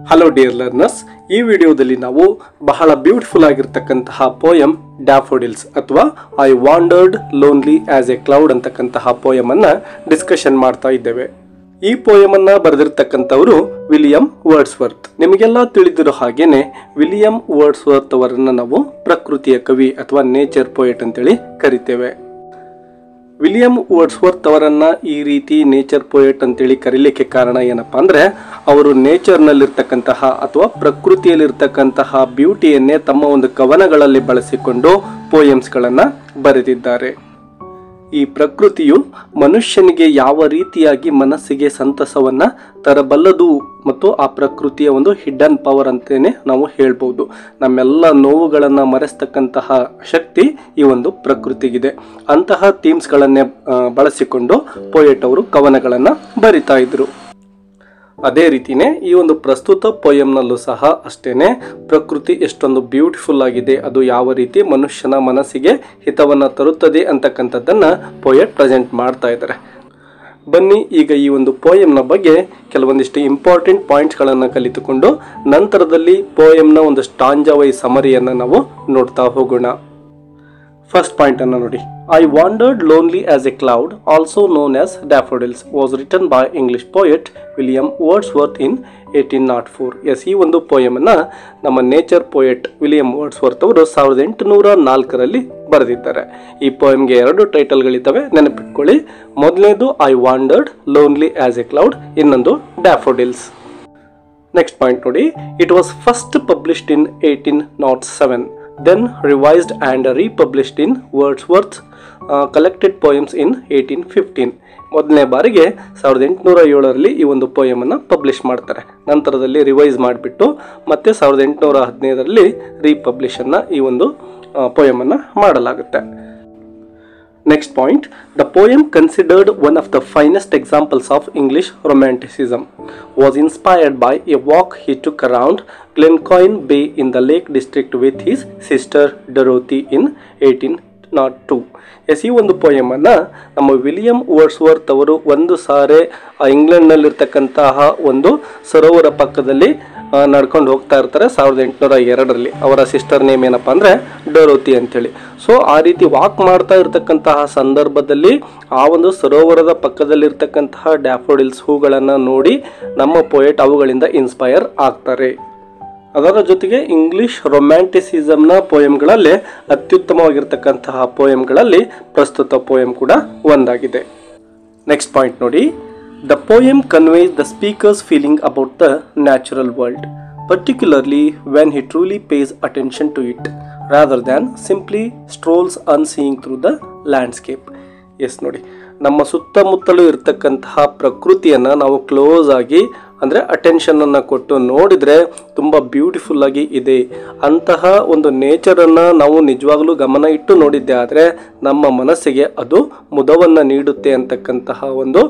Hello dear learners, ಈ ವಿಡಿಯೋದಲ್ಲಿ ನಾವು ಬಹಳ ಬ್ಯೂಟಿಫುಲ್ ಆಗಿರ್ತಕ್ಕಂತಹ ಪೋಯಮ್ ಡ್ಯಾಫೋಡಿಲ್ಸ್ ಅಥವಾ I wandered lonely as a cloud ಅಂತಕ್ಕಂತಹ ಪೋಯಮ್ ಅನ್ನ ಡಿಸ್ಕಷನ್ ಮಾಡ್ತಾ ಇದ್ದೇವೆ. ಈ ಪೋಯಮ್ ಅನ್ನ ಬರೆದಿರ್ತಕ್ಕಂಥವರು ವಿಲಿಯಂ ವರ್ಡ್ಸ್ವರ್ತ್. ನಿಮಗೆಲ್ಲ ತಿಳಿದಿರೋ ಹಾಗೇನೆ ವಿಲಿಯಂ ವರ್ಡ್ಸ್ವರ್ತ್ ಅವರನ್ನ ನಾವು ಪ್ರಕೃತಿಯ ಕವಿ ಅಥವಾ ನೇಚರ್ ಪೋಯೆಟ್ ಅಂತೇಳಿ ಕರಿತೇವೆ. ವಿಲಿಯಂ ವರ್ಡ್ಸ್ವರ್ತ್ ಅವರನ್ನ ಈ ರೀತಿ ನೇಚರ್ ಪೋಯೆಟ್ ಅಂತೇಳಿ ಕರೀಲಿಕ್ಕೆ ಕಾರಣ ಏನಪ್ಪಾ ಅಂದ್ರೆ, ಅವರು ನೇಚರ್ನಲ್ಲಿರ್ತಕ್ಕಂತಹ ಅಥವಾ ಪ್ರಕೃತಿಯಲ್ಲಿರ್ತಕ್ಕಂತಹ ಬ್ಯೂಟಿಯನ್ನೇ ತಮ್ಮ ಒಂದು ಕವನಗಳಲ್ಲಿ ಬಳಸಿಕೊಂಡು ಪೋಯಮ್ಸ್ಗಳನ್ನ ಬರೆದಿದ್ದಾರೆ. ಈ ಪ್ರಕೃತಿಯು ಮನುಷ್ಯನಿಗೆ ಯಾವ ರೀತಿಯಾಗಿ ಮನಸ್ಸಿಗೆ ಸಂತಸವನ್ನ ತರಬಲ್ಲದು ಮತ್ತು ಆ ಪ್ರಕೃತಿಯ ಒಂದು ಹಿಡನ್ ಪವರ್ ಅಂತೇನೆ ನಾವು ಹೇಳ್ಬೋದು. ನಮ್ಮೆಲ್ಲ ನೋವುಗಳನ್ನ ಮರೆಸ್ತಕ್ಕಂತಹ ಶಕ್ತಿ ಈ ಒಂದು ಪ್ರಕೃತಿಗಿದೆ. ಅಂತಹ ಥೀಮ್ಸ್ಗಳನ್ನೇ ಬಳಸಿಕೊಂಡು ಪೋಯೆಟ್ ಅವರು ಕವನಗಳನ್ನ ಬರಿತಾ ಇದ್ರು. ಅದೇ ರೀತಿನೇ ಈ ಒಂದು ಪ್ರಸ್ತುತ ಪೋಯಮ್ನಲ್ಲೂ ಸಹ ಅಷ್ಟೇನೆ ಪ್ರಕೃತಿ ಎಷ್ಟೊಂದು ಬ್ಯೂಟಿಫುಲ್ ಆಗಿದೆ, ಅದು ಯಾವ ರೀತಿ ಮನುಷ್ಯನ ಮನಸ್ಸಿಗೆ ಹಿತವನ್ನ ತರುತ್ತದೆ ಅಂತಕ್ಕಂಥದ್ದನ್ನ ಪೋಯೆಟ್ ಪ್ರೆಸೆಂಟ್ ಮಾಡ್ತಾ ಇದ್ದಾರೆ. ಬನ್ನಿ ಈಗ ಈ ಒಂದು ಪೋಯಮ್ನ ಬಗ್ಗೆ ಕೆಲವೊಂದಿಷ್ಟು ಇಂಪಾರ್ಟೆಂಟ್ ಪಾಯಿಂಟ್ಸ್ಗಳನ್ನು ಕಲಿತುಕೊಂಡು ನಂತರದಲ್ಲಿ ಪೋಯಮ್ನ ಒಂದು ಸ್ಟಾಂಜಾ ವೈಸ್ ಸಮರಿಯನ್ನು ನಾವು ನೋಡ್ತಾ ಹೋಗೋಣ. ಫಸ್ಟ್ ಪಾಯಿಂಟ್ ಅನ್ನು ನೋಡಿ. I wandered lonely as a cloud, also known as daffodils, was written by English poet William Wordsworth in 1804. Yes, ಈ ಒಂದು ಪೋಯಮನ್ನು ನಮ್ಮ ನೇಚರ್ ಪೋಯೆಟ್ ವಿಲಿಯಂ ವರ್ಡ್ಸ್ವರ್ತ್ ಅವರು 1804ರಲ್ಲಿ ಬರೆದಿದ್ದಾರೆ. ಈ ಪೋಯಮ್ಗೆ 2 ಟೈಟಲ್ಗಳಿದ್ದಾವೆ, ನೆನಪಿಟ್ಕೊಳ್ಳಿ. ಮೊದಲನೇದು I wandered lonely as a cloud, ಇನ್ನೊಂದು ಡ್ಯಾಫೋಡಿಲ್ಸ್. ನೆಕ್ಸ್ಟ್ ಪಾಯಿಂಟ್ ನೋಡಿ. It was first published in 1807, then revised and republished in Wordsworth's collected poems in 1815. ಮೊದಲನೇ ಬಾರಿಗೆ 1807ರಲ್ಲಿ ಈ ಒಂದು ಪೋಯಮನ್ನು ಪಬ್ಲಿಷ್ ಮಾಡ್ತಾರೆ. ನಂತರದಲ್ಲಿ ರಿವೈಸ್ ಮಾಡಿಬಿಟ್ಟು ಮತ್ತೆ 1815ರಲ್ಲಿ ರೀಪಬ್ಲಿಷನ್ನು ಈ ಒಂದು ಪೋಯಮನ್ನು ಮಾಡಲಾಗುತ್ತೆ. Next point, the poem, considered one of the finest examples of English Romanticism, was inspired by a walk he took around Glencoyne Bay in the Lake District with his sister Dorothy in 1802. S, ಈ ಒಂದು ಪೋಯಮನ್ನು ನಮ್ಮ William Wordsworth ಅವರು ಒಂದು ಸಾರಿ ಇಂಗ್ಲೆಂಡ್ನಲ್ಲಿರ್ತಕ್ಕಂತಹ ಒಂದು ಸರೋವರ ಪಕ್ಕದಲ್ಲಿ ನಡ್ಕೊಂಡು ಹೋಗ್ತಾ ಇರ್ತಾರೆ 1802ರಲ್ಲಿ. ಅವರ ಸಿಸ್ಟರ್ ನೇಮ್ ಏನಪ್ಪ ಅಂದರೆ ಡೊರೋತಿ ಅಂತೇಳಿ. ಸೊ ಆ ರೀತಿ ವಾಕ್ ಮಾಡ್ತಾ ಇರ್ತಕ್ಕಂತಹ ಸಂದರ್ಭದಲ್ಲಿ ಆ ಒಂದು ಸರೋವರದ ಪಕ್ಕದಲ್ಲಿರ್ತಕ್ಕಂತಹ ಡ್ಯಾಫೋಡಿಲ್ಸ್ ಹೂಗಳನ್ನು ನೋಡಿ ನಮ್ಮ ಪೋಯೆಟ್ ಅವುಗಳಿಂದ ಇನ್ಸ್ಪೈರ್ ಆಗ್ತಾರೆ. ಅದರ ಜೊತೆಗೆ ಇಂಗ್ಲಿಷ್ ರೊಮ್ಯಾಂಟಿಸಿಸಮ್ನ ಪೋಯಮ್ಗಳಲ್ಲಿ ಅತ್ಯುತ್ತಮವಾಗಿರ್ತಕ್ಕಂತಹ ಪೋಯಮ್ಗಳಲ್ಲಿ ಪ್ರಸ್ತುತ ಪೋಯಮ್ ಕೂಡ ಒಂದಾಗಿದೆ. ನೆಕ್ಸ್ಟ್ ಪಾಯಿಂಟ್ ನೋಡಿ. The poem conveys the speaker's feeling about the natural world, particularly when he truly pays attention to it, rather than simply strolls unseeing through the landscape. Yes ನೋಡಿ, ನಮ್ಮ ಸುತ್ತಮುತ್ತಲೂ ಇರ್ತಕ್ಕಂತಹ ಪ್ರಕೃತಿಯನ್ನು ನಾವು ಕ್ಲೋಸ್ ಆಗಿ ಅಂದರೆ ಅಟೆನ್ಷನನ್ನು ಕೊಟ್ಟು ನೋಡಿದರೆ ತುಂಬ ಬ್ಯೂಟಿಫುಲ್ ಆಗಿ ಇದೆ. ಅಂತಹ ಒಂದು ನೇಚರನ್ನು ನಾವು ನಿಜವಾಗ್ಲೂ ಗಮನ ಇಟ್ಟು ನೋಡಿದ್ದೆ ಆದರೆ ನಮ್ಮ ಮನಸ್ಸಿಗೆ ಅದು ಮುದವನ್ನು ನೀಡುತ್ತೆ ಅಂತಕ್ಕಂತಹ ಒಂದು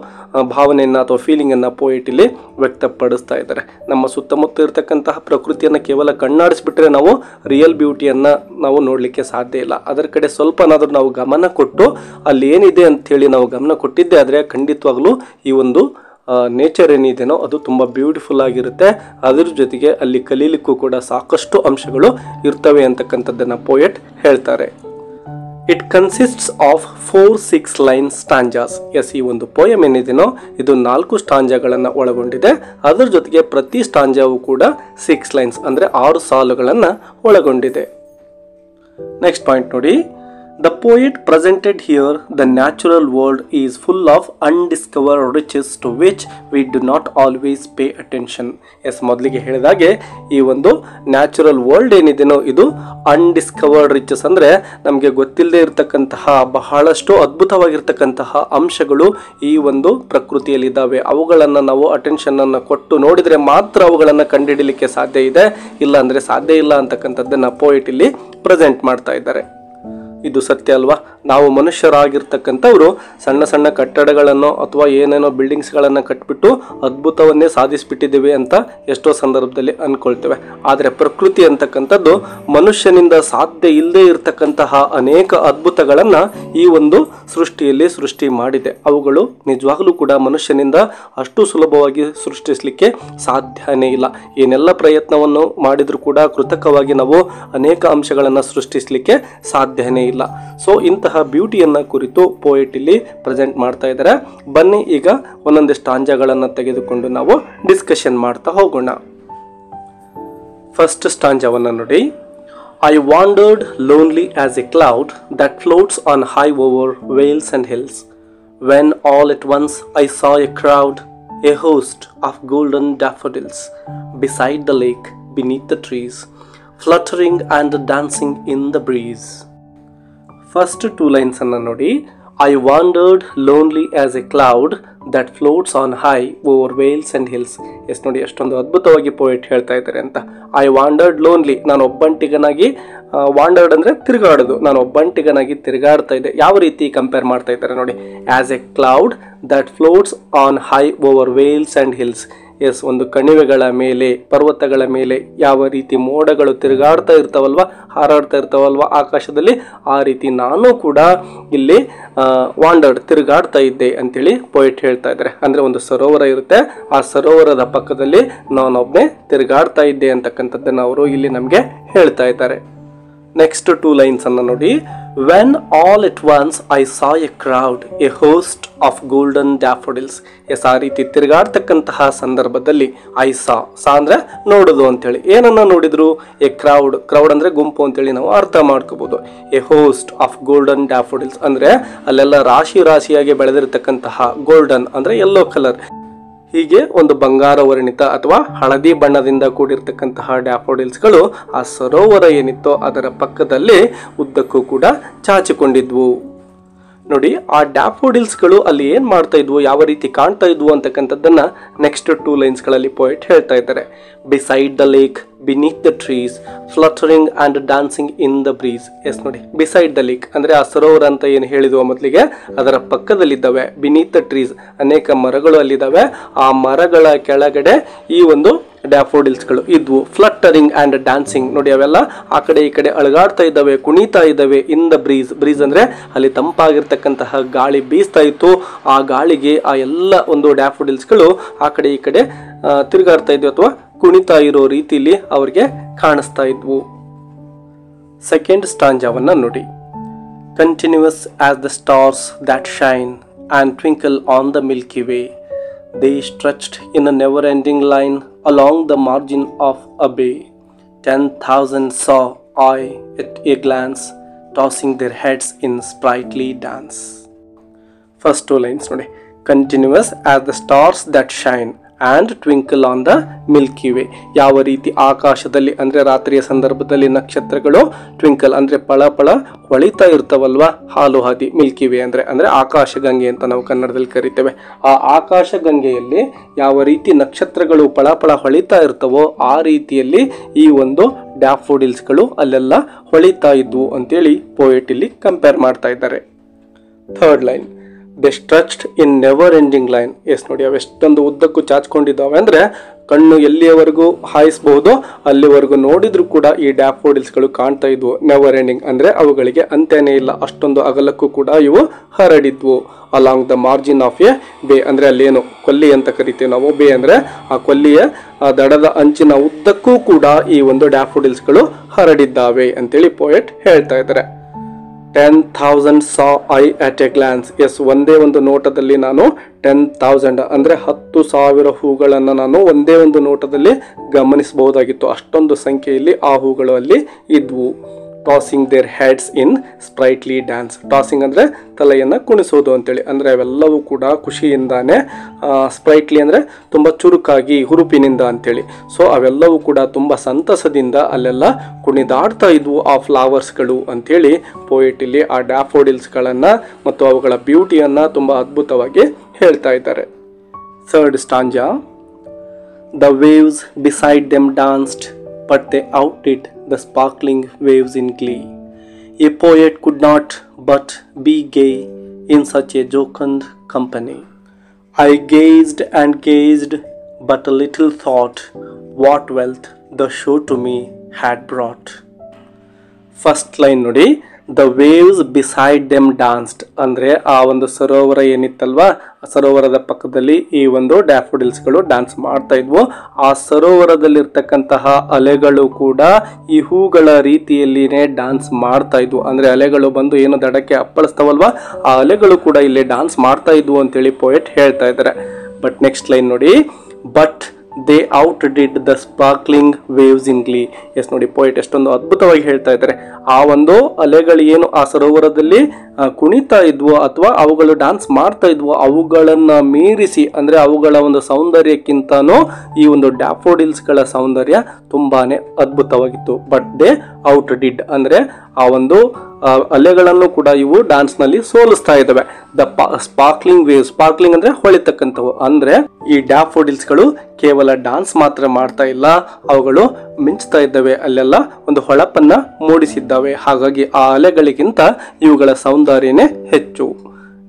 ಭಾವನೆಯನ್ನು ಅಥವಾ ಫೀಲಿಂಗನ್ನು ಪೋಯೆಟ್ ಇಲ್ಲಿ ವ್ಯಕ್ತಪಡಿಸ್ತಾ ಇದ್ದಾರೆ. ನಮ್ಮ ಸುತ್ತಮುತ್ತ ಇರತಕ್ಕಂತಹ ಪ್ರಕೃತಿಯನ್ನು ಕೇವಲ ಕಣ್ಣಾಡಿಸ್ಬಿಟ್ರೆ ನಾವು ರಿಯಲ್ ಬ್ಯೂಟಿಯನ್ನು ನಾವು ನೋಡಲಿಕ್ಕೆ ಸಾಧ್ಯ ಇಲ್ಲ. ಅದರ ಕಡೆ ಸ್ವಲ್ಪನಾದರೂ ನಾವು ಗಮನ ಕೊಟ್ಟು ಅಲ್ಲಿ ಏನಿದೆ ಅಂಥೇಳಿ ನಾವು ಗಮನ ಕೊಟ್ಟಿದ್ದೆ ಆದರೆ ಖಂಡಿತವಾಗ್ಲೂ ಈ ಒಂದು ನೇಚರ್ ಏನಿದೆನೋ ಅದು ತುಂಬ ಬ್ಯೂಟಿಫುಲ್ ಆಗಿರುತ್ತೆ. ಅದ್ರ ಜೊತೆಗೆ ಅಲ್ಲಿ ಕಲೀಲಿಕ್ಕೂ ಕೂಡ ಸಾಕಷ್ಟು ಅಂಶಗಳು ಇರ್ತವೆ ಅಂತಕ್ಕಂಥದ್ದನ್ನು ಪೋಯೆಟ್ ಹೇಳ್ತಾರೆ. It consists of 4-6 line stanzas. Yes, ಈ ಒಂದು ಪೋಯಮ್ ಏನಿದೆನೋ ಇದು 4 ಸ್ಟಾಂಜಾಗಳನ್ನು ಒಳಗೊಂಡಿದೆ. ಅದರ ಜೊತೆಗೆ ಪ್ರತಿ ಸ್ಟಾಂಜಾವು ಕೂಡ 6 ಲೈನ್ಸ್ ಅಂದರೆ 6 ಸಾಲುಗಳನ್ನು ಒಳಗೊಂಡಿದೆ. ನೆಕ್ಸ್ಟ್ ಪಾಯಿಂಟ್ ನೋಡಿ. The poet presented here the natural world is full of undiscovered riches to which we do not always pay attention. Yes, ಮೊದಲಿಗೆ ಹೇಳಿದಾಗೆ ಈ ಒಂದು ನ್ಯಾಚುರಲ್ ವರ್ಲ್ಡ್ ಏನಿದೆನೋ ಇದು ಅನ್ಡಿಸ್ಕವರ್ಡ್ ರಿಚಸ್ ಅಂದರೆ ನಮಗೆ ಗೊತ್ತಿಲ್ಲದೆ ಇರತಕ್ಕಂತಹ ಬಹಳಷ್ಟು ಅದ್ಭುತವಾಗಿರ್ತಕ್ಕಂತಹ ಅಂಶಗಳು ಈ ಒಂದು ಪ್ರಕೃತಿಯಲ್ಲಿದ್ದಾವೆ. ಅವುಗಳನ್ನು ನಾವು ಅಟೆನ್ಷನನ್ನು ಕೊಟ್ಟು ನೋಡಿದರೆ ಮಾತ್ರ ಅವುಗಳನ್ನು ಕಂಡುಹಿಡಲಿಕ್ಕೆ ಸಾಧ್ಯ ಇದೆ, ಇಲ್ಲ ಅಂದರೆ ಸಾಧ್ಯ ಇಲ್ಲ ಅಂತಕ್ಕಂಥದ್ದನ್ನು ಪೋಯೆಟ್ ಇಲ್ಲಿ ಪ್ರೆಸೆಂಟ್ ಮಾಡ್ತಾ ಇದ್ದಾರೆ. ಇದು ಸತ್ಯ ಅಲ್ವಾ? ನಾವು ಮನುಷ್ಯರಾಗಿರ್ತಕ್ಕಂಥವ್ರು ಸಣ್ಣ ಸಣ್ಣ ಕಟ್ಟಡಗಳನ್ನು ಅಥವಾ ಏನೇನೋ ಬಿಲ್ಡಿಂಗ್ಸ್ಗಳನ್ನು ಕಟ್ಬಿಟ್ಟು ಅದ್ಭುತವನ್ನೇ ಸಾಧಿಸಿಬಿಟ್ಟಿದ್ದೇವೆ ಅಂತ ಎಷ್ಟೋ ಸಂದರ್ಭದಲ್ಲಿ ಅಂದ್ಕೊಳ್ತೇವೆ. ಆದರೆ ಪ್ರಕೃತಿ ಅಂತಕ್ಕಂಥದ್ದು ಮನುಷ್ಯನಿಂದ ಸಾಧ್ಯ ಇಲ್ಲದೆ ಇರತಕ್ಕಂತಹ ಅನೇಕ ಅದ್ಭುತಗಳನ್ನು ಈ ಒಂದು ಸೃಷ್ಟಿಯಲ್ಲಿ ಸೃಷ್ಟಿ ಮಾಡಿದೆ. ಅವುಗಳು ನಿಜವಾಗಲೂ ಕೂಡ ಮನುಷ್ಯನಿಂದ ಅಷ್ಟು ಸುಲಭವಾಗಿ ಸೃಷ್ಟಿಸಲಿಕ್ಕೆ ಸಾಧ್ಯನೇ ಇಲ್ಲ. ಏನೆಲ್ಲ ಪ್ರಯತ್ನವನ್ನು ಮಾಡಿದರೂ ಕೂಡ ಕೃತಕವಾಗಿ ನಾವು ಅನೇಕ ಅಂಶಗಳನ್ನು ಸೃಷ್ಟಿಸಲಿಕ್ಕೆ ಸಾಧ್ಯನೇ ಇಲ್ಲ. ಸೊ ಇಂತಹ ಬ್ಯೂಟಿಯನ್ನು ಕುರಿತು ಪೋಯೆಟ್ ಇಲ್ಲಿ ಪ್ರೆಸೆಂಟ್ ಮಾಡ್ತಾ ಇದ್ದಾರೆ. ಬನ್ನಿ ಈಗ ಒಂದೊಂದಿಷ್ಟು ಸ್ಟಾಂಜಾಗಳನ್ನು ತೆಗೆದುಕೊಂಡು ನಾವು ಡಿಸ್ಕಷನ್ ಮಾಡ್ತಾ ಹೋಗೋಣ. ಫಸ್ಟ್ ಸ್ಟಾಂಜಾವನ್ನು ನೋಡಿ. I wandered lonely as a cloud that floats on high over vales and hills, when all at once I saw a crowd, a host of golden daffodils, beside the lake, beneath the trees, fluttering and dancing in the breeze. First two lines anna nodi. I wandered lonely as a cloud that floats on high over vales and hills. Yes ನೋಡಿ, ಎಷ್ಟೊಂದು ಅದ್ಭುತವಾಗಿ poet ಹೇಳ್ತಾ ಇದ್ದಾರೆ ಅಂತ. I wandered lonely, ನಾನು ಒಬ್ಬಂಟಿಗನಾಗಿ, ವಾಂಡರ್ಡ್ ಅಂದರೆ ತಿರುಗಾಡೋದು, ನಾನು ಒಬ್ಬಂಟಿಗನಾಗಿ ತಿರುಗಾಡ್ತಾ ಇದ್ದೆ. ಯಾವ ರೀತಿ ಕಂಪೇರ್ ಮಾಡ್ತಾ ಇದ್ದಾರೆ ನೋಡಿ. As a cloud that floats on high over vales and hills. Yes, ಒಂದು ಕಣಿವೆಗಳ ಮೇಲೆ, ಪರ್ವತಗಳ ಮೇಲೆ ಯಾವ ರೀತಿ ಮೋಡಗಳು ತಿರುಗಾಡ್ತಾ ಇರ್ತಾವಲ್ವ, ಹಾರಾಡ್ತಾ ಇರ್ತಾವಲ್ವ ಆಕಾಶದಲ್ಲಿ, ಆ ರೀತಿ ನಾನು ಕೂಡ ಇಲ್ಲಿ ವಾಂಡರ್ಡ್, ತಿರುಗಾಡ್ತಾ ಇದ್ದೆ ಅಂತೇಳಿ ಪೋಯೆಟ್ ಹೇಳ್ತಾ ಇದ್ದಾರೆ. ಅಂದರೆ ಒಂದು ಸರೋವರ ಇರುತ್ತೆ, ಆ ಸರೋವರದ ಪಕ್ಕದಲ್ಲಿ ನಾನೊಬ್ಬನೇ ತಿರುಗಾಡ್ತಾ ಇದ್ದೆ ಅಂತಕ್ಕಂಥದ್ದನ್ನು ಅವರು ಇಲ್ಲಿ ನಮಗೆ ಹೇಳ್ತಾ ಇದ್ದಾರೆ. ನೆಕ್ಸ್ಟ್ ಟೂ ಲೈನ್ಸ್ ಅನ್ನು ನೋಡಿ. When all at once I saw a crowd, a host of golden daffodils. Yes, ಆ ರೀತಿ ತಿರುಗಾಡ್ತಕ್ಕಂತಹ ಸಂದರ್ಭದಲ್ಲಿ ಐ ಸಾ ಅಂದ್ರೆ ನೋಡೋದು ಅಂತೇಳಿ. ಏನನ್ನ ನೋಡಿದ್ರು? ಎ ಕ್ರೌಡ್, ಕ್ರೌಡ್ ಅಂದ್ರೆ ಗುಂಪು ಅಂತೇಳಿ ನಾವು ಅರ್ಥ ಮಾಡ್ಕೋಬಹುದು. A host of golden daffodils ಅಂದ್ರೆ ಅಲ್ಲೆಲ್ಲ ರಾಶಿ ರಾಶಿಯಾಗಿ ಬೆಳೆದಿರತಕ್ಕಂತಹ, ಗೋಲ್ಡನ್ ಅಂದ್ರೆ ಯೆಲ್ಲೋ ಕಲರ್, ಹೀಗೆ ಒಂದು ಬಂಗಾರ ವರ್ಣಿತ ಅಥವಾ ಹಳದಿ ಬಣ್ಣದಿಂದ ಕೂಡಿರ್ತಕ್ಕಂತಹ ಡ್ಯಾಫೋಡಿಲ್ಸ್ಗಳು ಆ ಸರೋವರ ಏನಿತ್ತೋ ಅದರ ಪಕ್ಕದಲ್ಲಿ ಉದ್ದಕ್ಕೂ ಕೂಡ ಚಾಚಿಕೊಂಡಿದ್ವು. ನೋಡಿ, ಆ ಡ್ಯಾಫೋಡಿಲ್ಸ್ಗಳು ಅಲ್ಲಿ ಏನ್ ಮಾಡ್ತಾ ಇದ್ವು, ಯಾವ ರೀತಿ ಕಾಣ್ತಾ ಇದ್ವು ಅಂತಕ್ಕಂಥದ್ದನ್ನ ನೆಕ್ಸ್ಟ್ ಟೂ ಲೈನ್ಸ್ಗಳಲ್ಲಿ ಪೋಯೆಟ್ ಹೇಳ್ತಾ ಇದ್ದಾರೆ. Beside the lake, beneath the trees, fluttering and dancing in the breeze. Yes ನೋಡಿ, ಬಿಸೈಡ್ ದ ಲೇಕ್ ಅಂದ್ರೆ ಆ ಸರೋವರ ಅಂತ ಏನು ಹೇಳಿದ್ವು ಮೊದಲಿಗೆ, ಅದರ ಪಕ್ಕದಲ್ಲಿದ್ದಾವೆ. ಬಿನೀತ್ ದ ಟ್ರೀಸ್, ಅನೇಕ ಮರಗಳು ಅಲ್ಲಿದ್ದಾವೆ. ಆ ಮರಗಳ ಕೆಳಗಡೆ ಈ ಒಂದು ಡ್ಯಾಫೋಡಿಲ್ಸ್ಗಳು ಇದ್ವು. ಫ್ಲಟರಿಂಗ್ ಅಂಡ್ ಡ್ಯಾನ್ಸಿಂಗ್ ನೋಡಿ, ಅವೆಲ್ಲ ಆ ಕಡೆ ಈ ಕಡೆ ಅಳಗಾಡ್ತಾ ಇದ್ದಾವೆ, ಕುಣಿತಾ ಇದ್ದಾವೆ. ಇನ್ ದ ಬ್ರೀಸ್, ಬ್ರೀಸ್ ಅಂದ್ರೆ ಅಲ್ಲಿ ತಂಪಾಗಿರ್ತಕ್ಕಂತಹ ಗಾಳಿ ಬೀಸ್ತಾ ಇತ್ತು. ಆ ಗಾಳಿಗೆ ಆ ಎಲ್ಲ ಒಂದು ಡ್ಯಾಫೋಡಿಲ್ಸ್ಗಳು ಆ ಕಡೆ ಈ ಕಡೆ ತಿರುಗಾಡ್ತಾ ಇದ್ವು ಅಥವಾ ಕುಣಿತಾ ಇರೋ ರೀತಿಯಲ್ಲಿ ಅವ್ರಿಗೆ ಕಾಣಿಸ್ತಾ ಇದ್ವು. ಸೆಕೆಂಡ್ ಸ್ಟಾಂಜಾವನ್ನ ನೋಡಿ. Continuous as the stars that shine and twinkle on the Milky Way, they stretched in a never-ending line along the margin of a bay. 10,000 saw I at a glance, tossing their heads in sprightly dance. First two lines ನೋಡಿ. Continuous as the stars that shine and twinkle on the Milky Way. ಯಾವ ರೀತಿ ಆಕಾಶದಲ್ಲಿ ಅಂದ್ರೆ ರಾತ್ರಿಯ ಸಂದರ್ಭದಲ್ಲಿ ನಕ್ಷತ್ರಗಳು twinkle ಅಂದ್ರೆ ಪಳ ಪಳ ಹೊಳಿತಾ ಇರ್ತಾವಲ್ವಾ, ಹಾಲು ಹಾದಿ. ಮಿಲ್ಕಿ ವೇ ಅಂದ್ರೆ ಆಕಾಶ ಗಂಗೆ ಅಂತ ನಾವು ಕನ್ನಡದಲ್ಲಿ ಕರಿತೇವೆ. ಆ ಆಕಾಶ ಗಂಗೆಯಲ್ಲಿ ಯಾವ ರೀತಿ ನಕ್ಷತ್ರಗಳು ಪಳ ಪಳ ಹೊಳಿತಾ ಇರ್ತವೋ ಆ ರೀತಿಯಲ್ಲಿ ಈ ಒಂದು ಡ್ಯಾಫೋಡಿಲ್ಸ್ಗಳು ಅಲ್ಲೆಲ್ಲ ಹೊಳಿತಾ ಇದ್ವು ಅಂತೇಳಿ ಪೋಯೆಟ್ ಇಲ್ಲಿ ಕಂಪೇರ್ ಮಾಡ್ತಾ ಇದ್ದಾರೆ. Third line. They stretched in never ending line. Yes ನೋಡಿ, ಅವೆಷ್ಟೊಂದು ಉದ್ದಕ್ಕೂ ಚಾಚ್ಕೊಂಡಿದ್ದಾವೆ ಅಂದ್ರೆ ಕಣ್ಣು ಎಲ್ಲಿಯವರೆಗೂ ಹಾಯಿಸಬಹುದು ಅಲ್ಲಿವರೆಗೂ ನೋಡಿದ್ರು ಕೂಡ ಈ ಡ್ಯಾಫೋಡಿಲ್ಸ್ಗಳು ಕಾಣ್ತಾ ಇದ್ವು. ನೆವರ್ ಎಂಡಿಂಗ್ ಅಂದ್ರೆ ಅವುಗಳಿಗೆ ಅಂತ್ಯನೇ ಇಲ್ಲ, ಅಷ್ಟೊಂದು ಅಗಲಕ್ಕೂ ಕೂಡ ಇವು ಹರಡಿದ್ವು. Along the margin of a bay ಅಂದ್ರೆ ಅಲ್ಲೇನು ಕೊಲ್ಲಿ ಅಂತ ಕರಿತೀವಿ ನಾವು. ಬೇ ಅಂದ್ರೆ ಆ ಕೊಲ್ಲಿಯ ದಡದ ಅಂಚಿನ ಉದ್ದಕ್ಕೂ ಕೂಡ ಈ ಒಂದು ಡ್ಯಾಫೋಡಿಲ್ಸ್ಗಳು ಹರಡಿದ್ದಾವೆ ಅಂತೇಳಿ ಪೋಯೆಟ್ ಹೇಳ್ತಾ ಇದ್ದಾರೆ. 10,000 saw I at a glance. Yes, ಒಂದೇ ಒಂದು ನೋಟದಲ್ಲಿ ನಾನು 10,000 ಅಂದ್ರೆ 10,000 ಹೂಗಳನ್ನು ನಾನು ಒಂದೇ ಒಂದು ನೋಟದಲ್ಲಿ ಗಮನಿಸಬಹುದಾಗಿತ್ತು. ಅಷ್ಟೊಂದು ಸಂಖ್ಯೆಯಲ್ಲಿ ಆ ಹೂಗಳು ಅಲ್ಲಿ ಇದ್ವು. Tossing their heads in sprightly dance. Tossing ಅಂದರೆ ತಲೆಯನ್ನು ಕುಣಿಸೋದು ಅಂತೇಳಿ. ಅಂದರೆ ಅವೆಲ್ಲವೂ ಕೂಡ ಖುಷಿಯಿಂದಾನೆ, ಸ್ಪ್ರೈಟ್ಲಿ ಅಂದರೆ ತುಂಬ ಚುರುಕಾಗಿ, ಹುರುಪಿನಿಂದ ಅಂತೇಳಿ. ಸೊ ಅವೆಲ್ಲವೂ ಕೂಡ ತುಂಬ ಸಂತಸದಿಂದ ಅಲ್ಲೆಲ್ಲ ಕುಣಿದಾಡ್ತಾ ಇದ್ವು ಆ ಫ್ಲವರ್ಸ್ಗಳು ಅಂಥೇಳಿ ಪೋಯೆಟ್ ಇಲ್ಲಿ ಆ ಡ್ಯಾಫೋಡಿಲ್ಸ್ಗಳನ್ನು ಮತ್ತು ಅವುಗಳ ಬ್ಯೂಟಿಯನ್ನು ತುಂಬ ಅದ್ಭುತವಾಗಿ ಹೇಳ್ತಾ ಇದ್ದಾರೆ. Third ಸ್ಟಾಂಜಾ. The waves beside them ಡಾನ್ಸ್ಡ್ but they outdid the sparkling waves in glee. A poet could not but be gay in such a jocund company. I gazed and gazed, but a little thought what wealth the show to me had brought. First line ನೋಡಿ, the waves beside them danced. ಅಂದರೆ ಆ ಒಂದು ಸರೋವರ ಏನಿತ್ತಲ್ವಾ, ಸರೋವರದ ಪಕ್ಕದಲ್ಲಿ ಈ ಒಂದು ಡ್ಯಾಫೋಡಿಲ್ಸ್ಗಳು dance ಮಾಡ್ತಾ ಇದ್ವು. ಆ ಸರೋವರದಲ್ಲಿರ್ತಕ್ಕಂತಹ ಅಲೆಗಳು ಕೂಡ ಈ ಹೂಗಳ ರೀತಿಯಲ್ಲಿನೇ ಡ್ಯಾನ್ಸ್ ಮಾಡ್ತಾ ಇದ್ವು. ಅಂದರೆ ಅಲೆಗಳು ಬಂದು ಏನು ದಡಕ್ಕೆ ಅಪ್ಪಳಿಸ್ತಾವಲ್ವಾ, ಆ ಅಲೆಗಳು ಕೂಡ ಇಲ್ಲಿ ಡ್ಯಾನ್ಸ್ ಮಾಡ್ತಾ ಇದ್ವು ಅಂತೇಳಿ ಪೋಯೆಟ್ ಹೇಳ್ತಾ ಇದ್ದಾರೆ. ಬಟ್ ನೆಕ್ಸ್ಟ್ ಲೈನ್ ನೋಡಿ, but they outdid the sparkling waves in glee. Yes ನೋಡಿ, ಪೋಯೆಟ್ ಎಷ್ಟೊಂದು ಅದ್ಭುತವಾಗಿ ಹೇಳ್ತಾ ಇದ್ದಾರೆ. ಆ ಒಂದು ಅಲೆಗಳು ಏನು ಆ ಸರೋವರದಲ್ಲಿ ಕುಣಿತಾ ಇದ್ವು ಅಥವಾ ಅವುಗಳು ಡ್ಯಾನ್ಸ್ ಮಾಡ್ತಾ ಇದ್ವು, ಅವುಗಳನ್ನ ಮೀರಿಸಿ, ಅಂದರೆ ಅವುಗಳ ಒಂದು ಸೌಂದರ್ಯಕ್ಕಿಂತನೂ ಈ ಒಂದು ಡ್ಯಾಫೋಡಿಲ್ಸ್ಗಳ ಸೌಂದರ್ಯ ತುಂಬಾನೇ ಅದ್ಭುತವಾಗಿತ್ತು. ಬಟ್ ದೇ ಔಟ್ ಡಿಡ್ ಅಂದರೆ ಆ ಒಂದು ಅಲೆಗಳನ್ನು ಕೂಡ ಇವು ಡ್ಯಾನ್ಸ್ ನಲ್ಲಿ ಸೋಲಿಸ್ತಾ ಇದ್ದಾವೆ. ದ ಸ್ಪಾರ್ಕ್ಲಿಂಗ್ ವೇವ್ಸ್, ಸ್ಪಾರ್ಕ್ಲಿಂಗ್ ಅಂದ್ರೆ ಹೊಳಿತಕ್ಕಂಥವು. ಅಂದ್ರೆ ಈ ಡ್ಯಾಫೋಡಿಲ್ಸ್ಗಳು ಕೇವಲ ಡ್ಯಾನ್ಸ್ ಮಾತ್ರ ಮಾಡ್ತಾ ಇಲ್ಲ, ಅವುಗಳು ಮಿಂಚ್ತಾ ಇದ್ದಾವೆ, ಅಲ್ಲೆಲ್ಲ ಒಂದು ಹೊಳಪನ್ನ ಮೂಡಿಸಿದ್ದಾವೆ. ಹಾಗಾಗಿ ಆ ಅಲೆಗಳಿಗಿಂತ ಇವುಗಳ ಸೌಂದರ್ಯನೇ ಹೆಚ್ಚು.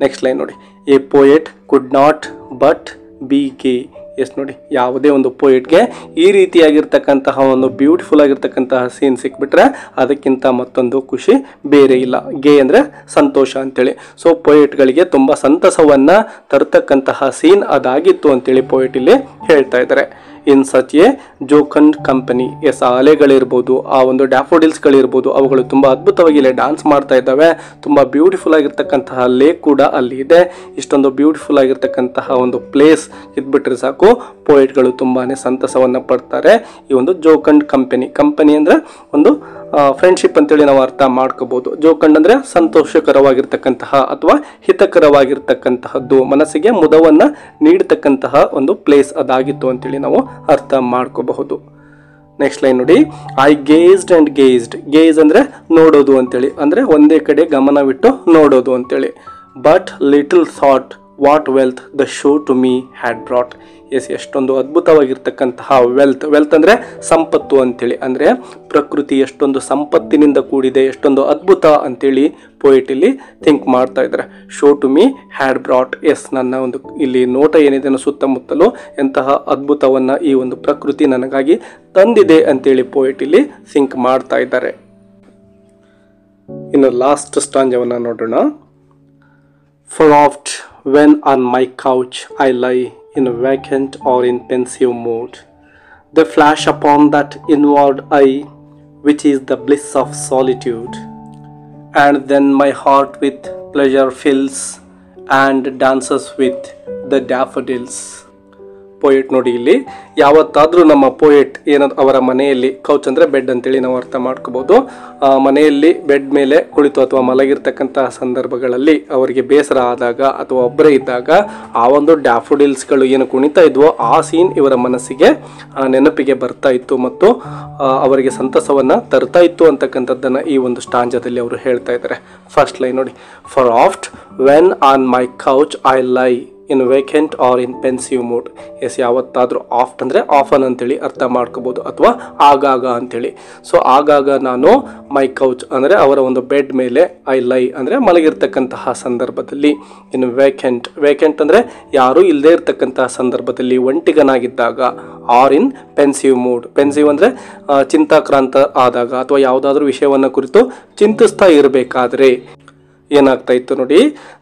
ನೆಕ್ಸ್ಟ್ ಲೈನ್ ನೋಡಿ, A poet could not but B ಗೇ. ಎಸ್ ನೋಡಿ, ಯಾವುದೇ ಒಂದು ಪೋಯೆಟ್ಗೆ ಈ ರೀತಿಯಾಗಿರ್ತಕ್ಕಂತಹ ಒಂದು ಬ್ಯೂಟಿಫುಲ್ ಆಗಿರ್ತಕ್ಕಂತಹ ಸೀನ್ ಸಿಕ್ಬಿಟ್ರೆ ಅದಕ್ಕಿಂತ ಮತ್ತೊಂದು ಖುಷಿ ಬೇರೆ ಇಲ್ಲ. ಗೇ ಅಂದರೆ ಸಂತೋಷ ಅಂತೇಳಿ. ಸೊ ಪೋಯೆಟ್ಗಳಿಗೆ ತುಂಬ ಸಂತಸವನ್ನು ತರತಕ್ಕಂತಹ ಸೀನ್ ಅದಾಗಿತ್ತು ಅಂತೇಳಿ ಪೋಯೆಟ್ ಇಲ್ಲಿ ಹೇಳ್ತಾ ಇದ್ದಾರೆ. In such a jocund company. Yes, ಆ ಅಲೆಗಳಿರ್ಬೋದು, ಆ ಒಂದು ಡ್ಯಾಫೋಡಿಲ್ಸ್ಗಳಿರ್ಬೋದು, ಅವುಗಳು ತುಂಬ ಅದ್ಭುತವಾಗಿ ಇಲ್ಲಿ ಡ್ಯಾನ್ಸ್ ಮಾಡ್ತಾ ಇದ್ದಾವೆ. ತುಂಬ ಬ್ಯೂಟಿಫುಲ್ ಆಗಿರ್ತಕ್ಕಂತಹ ಲೇಕ್ ಕೂಡ ಅಲ್ಲಿ ಇದೆ. ಇಷ್ಟೊಂದು ಬ್ಯೂಟಿಫುಲ್ ಆಗಿರ್ತಕ್ಕಂತಹ ಒಂದು ಪ್ಲೇಸ್ ಇದ್ಬಿಟ್ರೆ ಸಾಕು, ಪೋಯೆಟ್ಗಳು ತುಂಬಾ ಸಂತಸವನ್ನು ಪಡ್ತಾರೆ. ಈ ಒಂದು ಜೋಕಂಡ್ ಕಂಪನಿ ಅಂದರೆ ಒಂದು ಫ್ರೆಂಡ್ಶಿಪ್ ಅಂತೇಳಿ ನಾವು ಅರ್ಥ ಮಾಡ್ಕೋಬಹುದು. ಜೋಕಂಡ್ ಅಂದರೆ ಸಂತೋಷಕರವಾಗಿರ್ತಕ್ಕಂತಹ ಅಥವಾ ಹಿತಕರವಾಗಿರ್ತಕ್ಕಂತಹದ್ದು, ಮನಸ್ಸಿಗೆ ಮುದವನ್ನು ನೀಡತಕ್ಕಂತಹ ಒಂದು ಪ್ಲೇಸ್ ಅದಾಗಿತ್ತು ಅಂತೇಳಿ ನಾವು ಅರ್ಥ ಮಾಡ್ಕೋಬಹುದು. ನೆಕ್ಸ್ಟ್ ಲೈನ್ ನೋಡಿ, I gazed and gazed. Gaze ಅಂದರೆ ನೋಡೋದು ಅಂತೇಳಿ, ಅಂದರೆ ಒಂದೇ ಕಡೆ ಗಮನವಿಟ್ಟು ನೋಡೋದು ಅಂತೇಳಿ. But little thought what wealth the show to me had brought. Yes, ಎಷ್ಟೊಂದು ಅದ್ಭುತವಾಗಿರ್ತಕ್ಕಂತಹ ವೆಲ್ತ್ ಅಂದರೆ ಸಂಪತ್ತು ಅಂತೇಳಿ, ಅಂದರೆ ಪ್ರಕೃತಿ ಎಷ್ಟೊಂದು ಸಂಪತ್ತಿನಿಂದ ಕೂಡಿದೆ, ಎಷ್ಟೊಂದು ಅದ್ಭುತ ಅಂತೇಳಿ ಪೋಯೆಟ್ ಇಲ್ಲಿ ಥಿಂಕ್ ಮಾಡ್ತಾ ಇದ್ದಾರೆ. Show to me had brought. Yes, ನನ್ನ ಒಂದು ಇಲ್ಲಿ ನೋಟ ಏನಿದೆ ಸುತ್ತಮುತ್ತಲು ಎಂತಹ ಅದ್ಭುತವನ್ನು ಈ ಒಂದು ಪ್ರಕೃತಿ ನನಗಾಗಿ ತಂದಿದೆ ಅಂತೇಳಿ ಪೋಯೆಟ್ ಇಲ್ಲಿ ಥಿಂಕ್ ಮಾಡ್ತಾ ಇದ್ದಾರೆ. ಇನ್ನು ಲಾಸ್ಟ್ ಸ್ಟಾಂಜವನ್ನು ನೋಡೋಣ. For oft when on my couch I lie in vacant or in pensive mood, they flash upon that inward eye which is the bliss of solitude, and then my heart with pleasure fills and dances with the daffodils. Poet ನೋಡಿ, ಇಲ್ಲಿ ಯಾವತ್ತಾದರೂ ನಮ್ಮ poet ಅವರ ಮನೆಯಲ್ಲಿ, couch ಅಂದರೆ bed ಅಂತೇಳಿ ನಾವು ಅರ್ಥ ಮಾಡ್ಕೋಬೋದು, ಮನೆಯಲ್ಲಿ ಬೆಡ್ ಮೇಲೆ ಕುಳಿತು ಅಥವಾ ಮಲಗಿರ್ತಕ್ಕಂತಹ ಸಂದರ್ಭಗಳಲ್ಲಿ ಅವರಿಗೆ ಬೇಸರ ಆದಾಗ ಅಥವಾ ಒಬ್ಬರೇ ಇದ್ದಾಗ ಆ ಒಂದು ಡ್ಯಾಫೋಡಿಲ್ಸ್ಗಳು ಏನು ಕುಣಿತಾ ಇದ್ವೋ ಆ ಸೀನ್ ಇವರ ಮನಸ್ಸಿಗೆ ನೆನಪಿಗೆ ಬರ್ತಾ ಇತ್ತು ಮತ್ತು ಅವರಿಗೆ ಸಂತಸವನ್ನು ತರ್ತಾ ಇತ್ತು ಅಂತಕ್ಕಂಥದ್ದನ್ನು ಈ ಒಂದು ಸ್ಟಾಂಜದಲ್ಲಿ ಅವರು ಹೇಳ್ತಾ ಇದ್ದಾರೆ. ಫಸ್ಟ್ ಲೈನ್ ನೋಡಿ, for oft when on my couch I lie in vacant or in pensive mood. Yes, ಯಾವತ್ತಾದರೂ ಆಫ್ಟ್ ಅಂದರೆ ಆಫನ್ ಅಂತೇಳಿ ಅರ್ಥ ಮಾಡ್ಕೋಬೋದು ಅಥವಾ ಆಗಾಗ ಅಂತೇಳಿ. ಸೊ ಆಗಾಗ ನಾನು ಮೈ ಕೌಚ್ ಅಂದರೆ ಅವರ ಒಂದು ಬೆಡ್ ಮೇಲೆ, ಐ ಲೈ ಅಂದರೆ ಮಲಗಿರ್ತಕ್ಕಂತಹ ಸಂದರ್ಭದಲ್ಲಿ, ಇನ್ ವೇಕೆಂಟ್ ಅಂದರೆ ಯಾರೂ ಇಲ್ಲದೇ ಇರ್ತಕ್ಕಂತಹ ಸಂದರ್ಭದಲ್ಲಿ, ಒಂಟಿಗನಾಗಿದ್ದಾಗ, ಆರ್ ಇನ್ ಪೆನ್ಸಿವ್ ಮೂಡ್. ಪೆನ್ಸಿವ್ ಅಂದರೆ ಚಿಂತಾಕ್ರಾಂತ ಆದಾಗ ಅಥವಾ ಯಾವುದಾದ್ರೂ ವಿಷಯವನ್ನು ಕುರಿತು ಚಿಂತಿಸ್ತಾ ಇರಬೇಕಾದ್ರೆ ಏನಾಗ್ತಾ ಇತ್ತು ನೋಡಿ,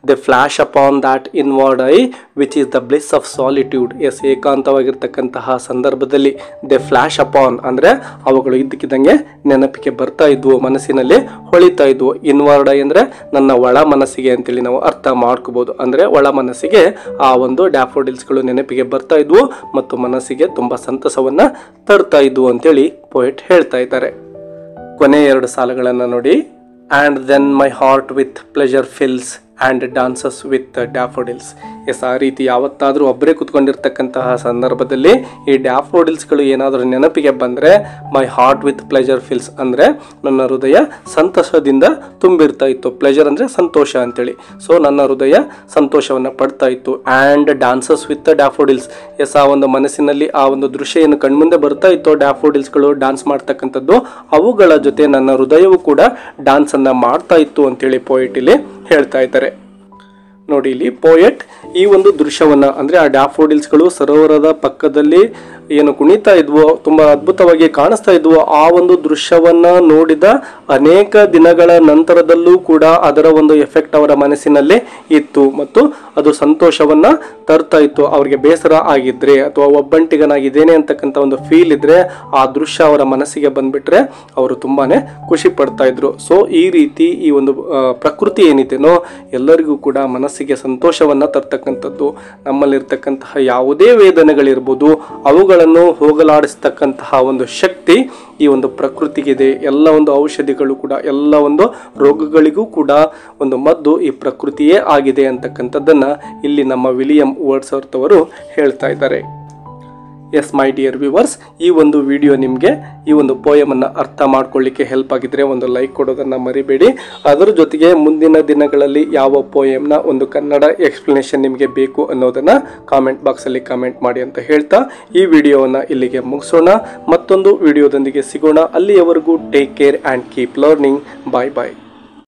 they flash upon that inward eye which is the bliss of solitude. Yes, ಏಕಾಂತವಾಗಿರ್ತಕ್ಕಂತಹ ಸಂದರ್ಭದಲ್ಲಿ ದೆ ಫ್ಲ್ಯಾಶ್ ಅಪಾನ್ ಅಂದರೆ ಅವುಗಳು ಇದ್ದಕ್ಕಿದ್ದಂಗೆ ನೆನಪಿಗೆ ಬರ್ತಾ ಇದ್ವು, ಮನಸ್ಸಿನಲ್ಲಿ ಹೊಳಿತಾ ಇದ್ವು. ಇನ್ವರ್ಡ್ ಐ ಅಂದರೆ ನನ್ನ ಒಳ ಮನಸ್ಸಿಗೆ ಅಂತೇಳಿ ನಾವು ಅರ್ಥ ಮಾಡ್ಕೋಬೋದು. ಅಂದರೆ ಒಳ ಮನಸ್ಸಿಗೆ ಆ ಒಂದು ಡ್ಯಾಫೋಡಿಲ್ಸ್ಗಳು ನೆನಪಿಗೆ ಬರ್ತಾ ಇದ್ವು ಮತ್ತು ಮನಸ್ಸಿಗೆ ತುಂಬ ಸಂತಸವನ್ನು ತರ್ತಾ ಇದ್ವು ಅಂತೇಳಿ ಪೋಯೆಟ್ ಹೇಳ್ತಾ ಇದ್ದಾರೆ. ಕೊನೆಯ ಎರಡು ಸಾಲುಗಳನ್ನು ನೋಡಿ, and then my heart with pleasure fills and dances with the daffodils. Yes, ಆ ರೀತಿ ಯಾವತ್ತಾದರೂ ಒಬ್ಬರೇ ಕುತ್ಕೊಂಡಿರ್ತಕ್ಕಂತಹ ಸಂದರ್ಭದಲ್ಲಿ ಈ ಡ್ಯಾಫೋಡಿಲ್ಸ್ಗಳು ಏನಾದರೂ ನೆನಪಿಗೆ ಬಂದರೆ my heart with pleasure fills, ಅಂದರೆ ನನ್ನ ಹೃದಯ ಸಂತೋಷದಿಂದ ತುಂಬಿರ್ತಾ ಇತ್ತು. ಪ್ಲೆಜರ್ ಅಂದರೆ ಸಂತೋಷ ಅಂತೇಳಿ. ಸೊ ನನ್ನ ಹೃದಯ ಸಂತೋಷವನ್ನು ಪಡ್ತಾ ಇತ್ತು. And dances with daffodils, S, ಆ ಒಂದು ಮನಸ್ಸಿನಲ್ಲಿ ಆ ಒಂದು ದೃಶ್ಯ ಏನು ಕಣ್ಮುಂದೆ ಬರ್ತಾ ಇತ್ತು, ಡ್ಯಾಫೋಡಿಲ್ಸ್ಗಳು ಡ್ಯಾನ್ಸ್ ಮಾಡ್ತಕ್ಕಂಥದ್ದು, ಅವುಗಳ ಜೊತೆ ನನ್ನ ಹೃದಯವು ಕೂಡ ಡ್ಯಾನ್ಸನ್ನು ಮಾಡ್ತಾ ಇತ್ತು ಅಂತೇಳಿ ಪೋಯೆಟ್ ಇಲ್ಲಿ ಹೇಳ್ತಾ ಇದ್ದಾರೆ. ನೋಡಿ, ಇಲ್ಲಿ ಪೋಯೆಟ್ ಈ ಒಂದು ದೃಶ್ಯವನ್ನು, ಅಂದರೆ ಆ ಡ್ಯಾಫೋಡಿಲ್ಸ್ಗಳು ಸರೋವರದ ಪಕ್ಕದಲ್ಲಿ ಏನು ಕುಣಿತಾ ಇದ್ವೋ, ತುಂಬ ಅದ್ಭುತವಾಗಿ ಕಾಣಿಸ್ತಾ ಇದ್ವೋ, ಆ ಒಂದು ದೃಶ್ಯವನ್ನು ನೋಡಿದ ಅನೇಕ ದಿನಗಳ ನಂತರದಲ್ಲೂ ಕೂಡ ಅದರ ಒಂದು ಎಫೆಕ್ಟ್ ಅವರ ಮನಸ್ಸಿನಲ್ಲಿ ಇತ್ತು ಮತ್ತು ಅದು ಸಂತೋಷವನ್ನು ತರ್ತಾ ಇತ್ತು. ಅವರಿಗೆ ಬೇಸರ ಆಗಿದ್ರೆ ಅಥವಾ ಒಬ್ಬಂಟಿಗನಾಗಿದ್ದೇನೆ ಅಂತಕ್ಕಂಥ ಒಂದು ಫೀಲ್ ಇದ್ದರೆ ಆ ದೃಶ್ಯ ಅವರ ಮನಸ್ಸಿಗೆ ಬಂದುಬಿಟ್ರೆ ಅವರು ತುಂಬಾ ಖುಷಿ ಪಡ್ತಾ ಇದ್ರು. ಸೊ ಈ ರೀತಿ ಈ ಒಂದು ಪ್ರಕೃತಿ ಏನಿದೆನೋ ಎಲ್ಲರಿಗೂ ಕೂಡ ಮನಸ್ಸಿಗೆ ಸಂತೋಷವನ್ನು ತರ್ತಕ್ಕಂಥದ್ದು. ನಮ್ಮಲ್ಲಿರ್ತಕ್ಕಂತಹ ಯಾವುದೇ ವೇದನೆಗಳಿರ್ಬೋದು ಅವುಗಳನ್ನು ಹೋಗಲಾಡಿಸ್ತಕ್ಕಂತಹ ಒಂದು ಶಕ್ತಿ ಈ ಒಂದು ಪ್ರಕೃತಿಗಿದೆ. ಎಲ್ಲ ಒಂದು ಔಷಧಿಗಳು ಕೂಡ, ಎಲ್ಲ ಒಂದು ರೋಗಗಳಿಗೂ ಕೂಡ ಒಂದು ಮದ್ದು ಈ ಪ್ರಕೃತಿಯೇ ಆಗಿದೆ ಅಂತಕ್ಕಂಥದ್ದನ್ನು ಇಲ್ಲಿ ನಮ್ಮ ವಿಲಿಯಂ ವರ್ಡ್ಸ್ವರ್ತ್ ಅವರು ಹೇಳ್ತಾ ಇದ್ದಾರೆ. ಎಸ್ ಮೈ ಡಿಯರ್ ವ್ಯೂವರ್ಸ್, ಈ ಒಂದು ವಿಡಿಯೋ ನಿಮಗೆ ಈ ಒಂದು ಪೋಯಮನ್ನು ಅರ್ಥ ಮಾಡ್ಕೊಳ್ಳಿಕ್ಕೆ ಹೆಲ್ಪ್ ಆಗಿದ್ರೆ ಒಂದು ಲೈಕ್ ಕೊಡೋದನ್ನು ಮರಿಬೇಡಿ. ಅದರ ಜೊತೆಗೆ ಮುಂದಿನ ದಿನಗಳಲ್ಲಿ ಯಾವ ಪೋಯಮ್ನ ಒಂದು ಕನ್ನಡ ಎಕ್ಸ್ಪ್ಲನೇಷನ್ ನಿಮಗೆ ಬೇಕು ಅನ್ನೋದನ್ನು ಕಾಮೆಂಟ್ ಬಾಕ್ಸಲ್ಲಿ ಕಾಮೆಂಟ್ ಮಾಡಿ ಅಂತ ಹೇಳ್ತಾ ಈ ವಿಡಿಯೋವನ್ನು ಇಲ್ಲಿಗೆ ಮುಗಿಸೋಣ. ಮತ್ತೊಂದು ವಿಡಿಯೋದೊಂದಿಗೆ ಸಿಗೋಣ. ಅಲ್ಲಿಯವರೆಗೂ take care and keep learning. Bye bye.